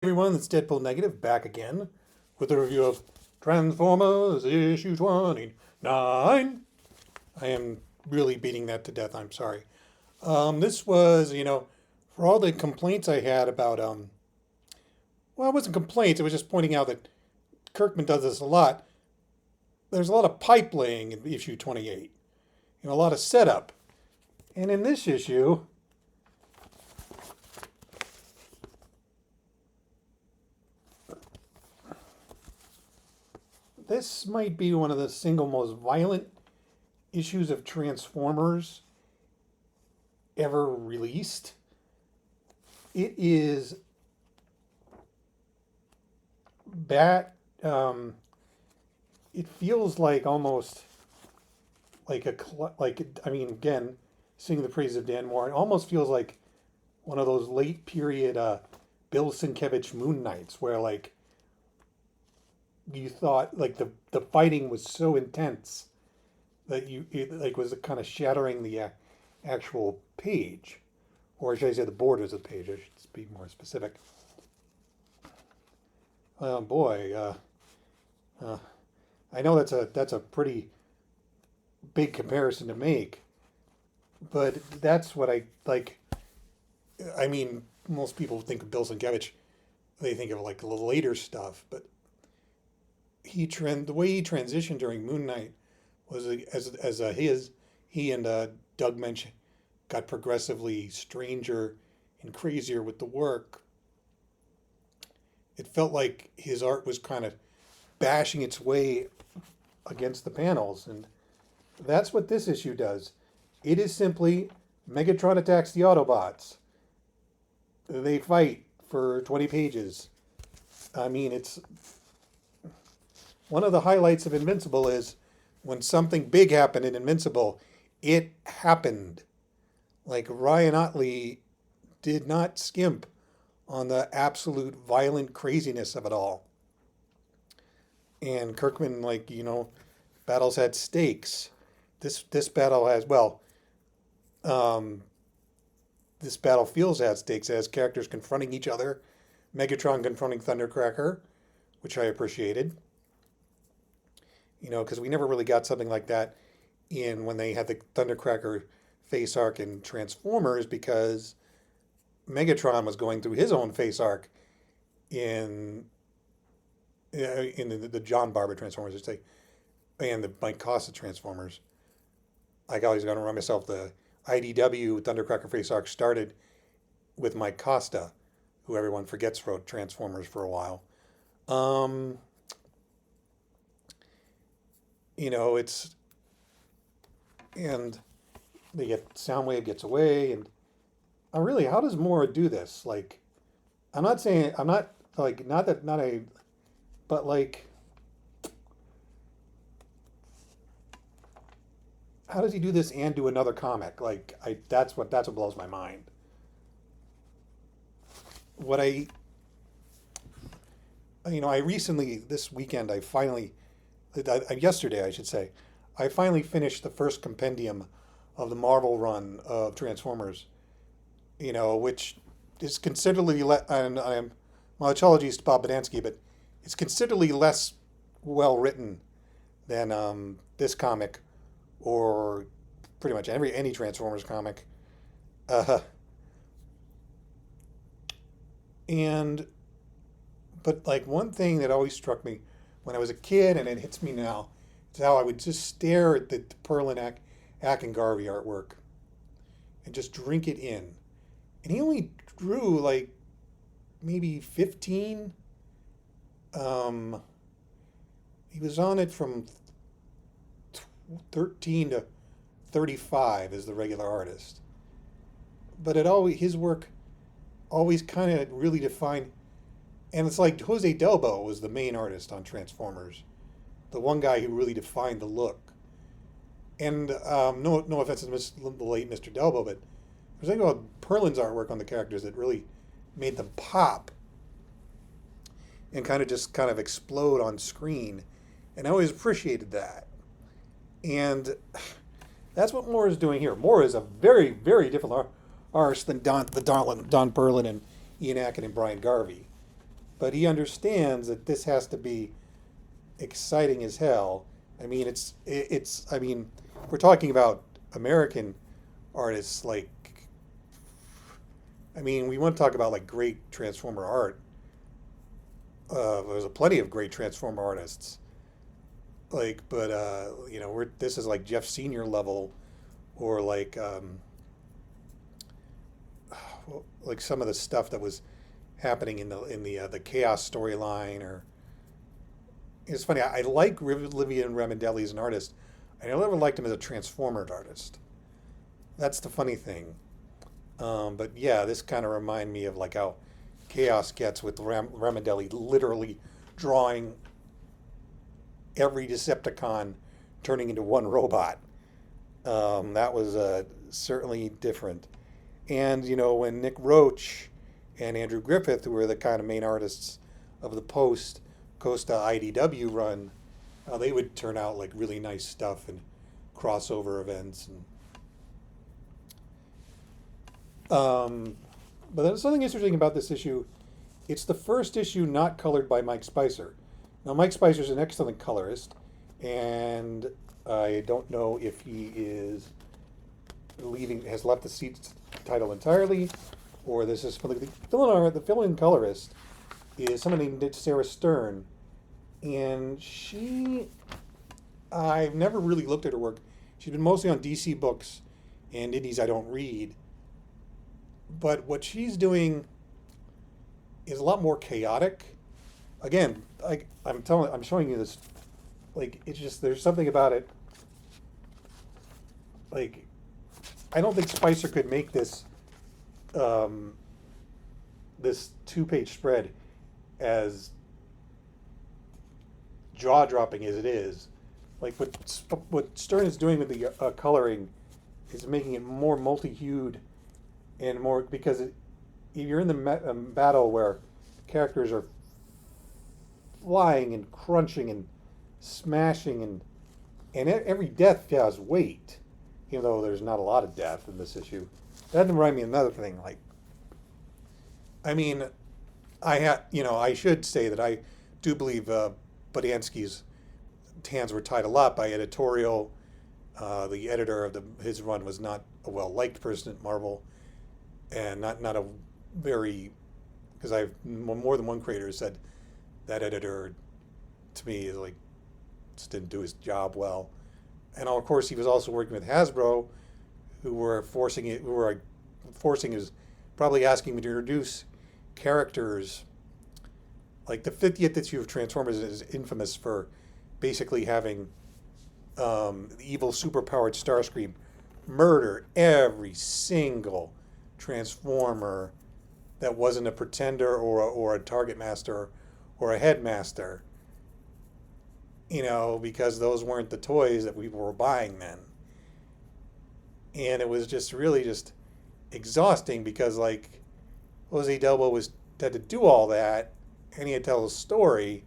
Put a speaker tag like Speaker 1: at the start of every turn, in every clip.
Speaker 1: Everyone, it's Deadpool Negative back again with a review of Transformers issue 29. I am really beating that to death. I'm sorry. This was, for all the complaints I had about, well, it wasn't complaints. It was just pointing out that Kirkman does this a lot. There's a lot of pipe laying in issue 28. A lot of setup. And in this issue, this might be one of the single most violent issues of Transformers ever released. It is bad. It feels like almost like again, singing the praises of Dan Mora. It almost feels like one of those late period Bill Sienkiewicz Moon Knights, where you thought the fighting was so intense that it was kind of shattering the actual page, or should I say the borders of the page? I should be more specific. Oh boy, I know that's a pretty big comparison to make, but that's what I like. I mean, most people think of Bill Sienkiewicz, they think of like the later stuff, but the way he transitioned during Moon Knight was he and Doug Mensch got progressively stranger and crazier with the work. It felt like his art was kind of bashing its way against the panels, and that's what this issue does. It is simply Megatron attacks the Autobots. They fight for 20 pages. I mean, it's one of the highlights of Invincible is when something big happened in Invincible, it happened. Like Ryan Otley did not skimp on the absolute violent craziness of it all. And Kirkman, battles had stakes. This battle has, this battle feels had stakes. It has characters confronting each other. Megatron confronting Thundercracker, which I appreciated. Because we never really got something like that when they had the Thundercracker face arc in Transformers, because Megatron was going through his own face arc in the John Barber Transformers, I'd say, and the Mike Costa Transformers. I always got to remind myself the IDW Thundercracker face arc started with Mike Costa, who everyone forgets wrote Transformers for a while. And they get Soundwave gets away, and really, how does Mora do this? I'm not saying, I'm not, but how does he do this and do another comic? That's what blows my mind. I recently, this weekend, yesterday, I should say, I finally finished the first compendium of the Marvel run of Transformers, which is considerably less, and my apologies to Bob Badansky, but it's considerably less well written than this comic, or pretty much any Transformers comic. But one thing that always struck me when I was a kid, and it hits me now, is how I would just stare at the Perlin Akingarvey artwork and just drink it in. And he only drew maybe 15. He was on it from 13 to 35 as the regular artist. But his work always kind of really defined. And it's like Jose Delbo was the main artist on Transformers, the one guy who really defined the look. And no offense to the late Mr. Delbo, but there's something about Perlin's artwork on the characters that really made them pop and kind of explode on screen. And I always appreciated that. And that's what Moore is doing here. Moore is a very, very different artist than Don Perlin and Ian Akin and Brian Garvey. but he understands that this has to be exciting as hell. I mean, I mean, we're talking about American artists. Like, I mean, we want to talk about like great Transformer art. There's a plenty of great Transformer artists. Like, but we're this is like Jeff Senior level, or like some of the stuff that was happening in the Chaos storyline. Or it's funny. I like Vivian Ramendelli as an artist. I never liked him as a Transformer artist. That's the funny thing. But yeah, this kind of reminded me of like how Chaos gets with Ramendelli literally drawing every Decepticon turning into one robot. That was certainly different. And when Nick Roach and Andrew Griffith, who were the kind of main artists of the post Costa IDW run, they would turn out like really nice stuff and crossover events. But there's something interesting about this issue. It's the first issue not colored by Mike Spicer. Now, Mike Spicer is an excellent colorist, and I don't know if he has left the Seeds title entirely, or this is the fill-in colorist is someone named Sarah Stern, and I've never really looked at her work. She's been mostly on DC books and indies I don't read, but what she's doing is a lot more chaotic. Again, I'm showing you this. Like, it's just, there's something about it. Like, I don't think Spicer could make this this 2-page spread as jaw-dropping as it is. Like, what Stern is doing with the coloring is making it more multi-hued and more, because if you're in the battle where characters are flying and crunching and smashing, and every death has weight, even though there's not a lot of death in this issue. That reminds me of another thing. Like, I mean, I should say that I do believe Bodansky's hands were tied a lot by editorial. The editor of his run was not a well-liked person at Marvel, and not a very, because I've more than one creator said that editor to me is like just didn't do his job well. And of course he was also working with Hasbro, who were probably asking me to introduce characters. Like the 50th issue of Transformers is infamous for basically having the evil superpowered Starscream murder every single Transformer that wasn't a pretender or a target master or a headmaster, because those weren't the toys that people were buying then. And it was just really just exhausting, because like Jose Delbo had to do all that, and he had to tell a story.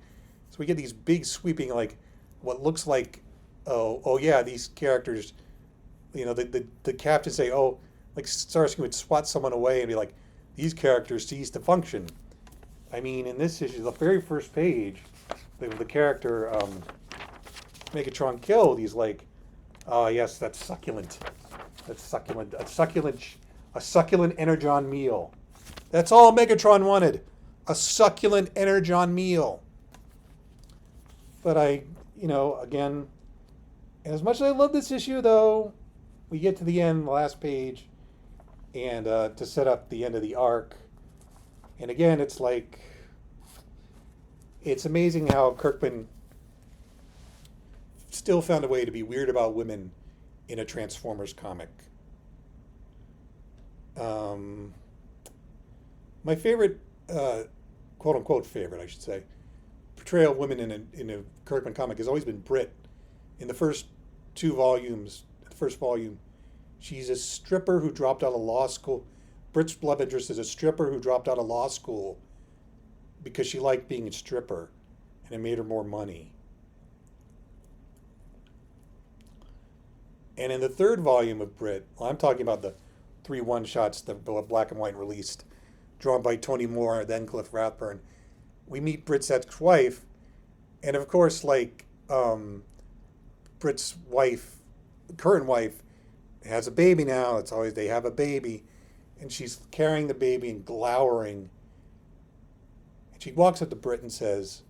Speaker 1: So we get these big sweeping, like what looks like, oh yeah, these characters, the captain say, oh, like Starsky would swat someone away and be like, these characters cease to function. I mean, in this issue, the very first page, the character Megatron killed, he's like, oh yes, that's succulent. That's succulent. A succulent Energon meal. That's all Megatron wanted. A succulent Energon meal. But again, as much as I love this issue, though, we get to the end, the last page, and to set up the end of the arc. And again, it's like, it's amazing how Kirkman still found a way to be weird about women in a Transformers comic. My favorite, quote unquote favorite, I should say, portrayal of women in a Kirkman comic has always been Brit. In the first two volumes, the first volume, she's a stripper who dropped out of law school. Brit's love interest is a stripper who dropped out of law school because she liked being a stripper, and it made her more money. And in the third volume of Brit, I'm talking about the 3 one-shots that Black and White released, drawn by Tony Mora, then Cliff Rathburn. we meet Britt's ex-wife, and of course, like Britt's wife, current wife, has a baby now. It's always they have a baby, and she's carrying the baby and glowering. And she walks up to Britt and says,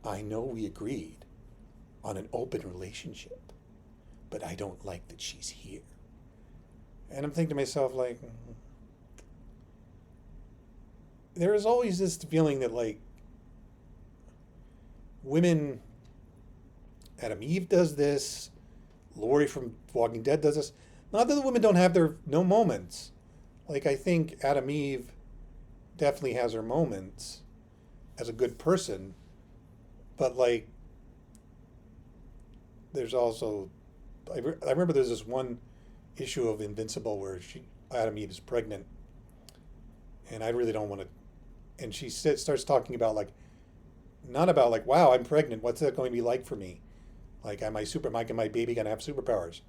Speaker 1: "I know we agreed on an open relationship, but I don't like that she's here." And I'm thinking to myself, like, there is always this feeling that, like, women, Adam Eve does this, Lori from Walking Dead does this. Not that the women don't have their no moments. Like, I think Adam Eve definitely has her moments as a good person, but like, there's also, I remember there's this one issue of Invincible where Adam Eve is pregnant, and I really don't want to, and she starts talking about, like, not about like, wow, I'm pregnant, what's that going to be like for me? Like, am my baby gonna have superpowers?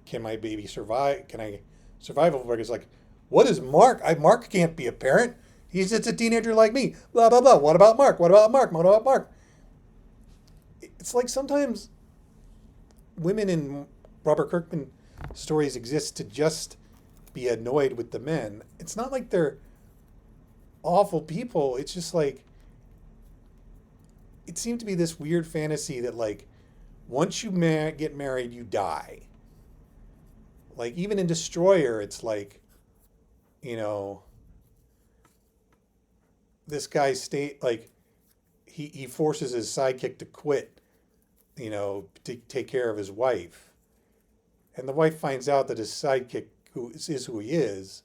Speaker 1: Can my baby survive? Can I survive over it? It's like, what is Mark? Mark can't be a parent. He's just a teenager like me. Blah, blah, blah. What about Mark? What about Mark? What about Mark? It's like sometimes women in Robert Kirkman stories exist to just be annoyed with the men. It's not like they're awful people. It's just like, it seemed to be this weird fantasy that, like, once you get married, you die. Like, even in Destroyer, it's like, you know, this guy like, he forces his sidekick to quit, you know, to take care of his wife. And the wife finds out that his sidekick is who he is,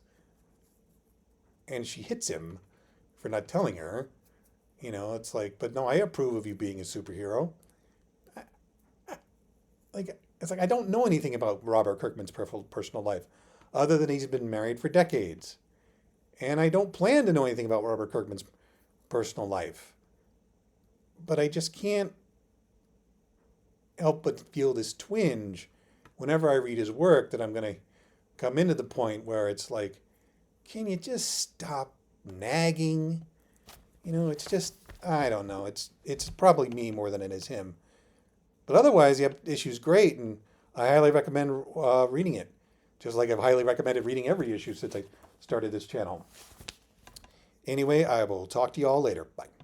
Speaker 1: and she hits him for not telling her. You know, it's like, but no, I approve of you being a superhero. Like, it's like, I don't know anything about Robert Kirkman's personal life other than he's been married for decades. And I don't plan to know anything about Robert Kirkman's personal life. But I just can't help but feel this twinge whenever I read his work that I'm going to come into the point where it's like, can you just stop nagging? You know, it's just, I don't know. It's probably me more than it is him. But otherwise, the issue's great, and I highly recommend reading it. Just like I've highly recommended reading every issue since I started this channel. Anyway, I will talk to you all later. Bye.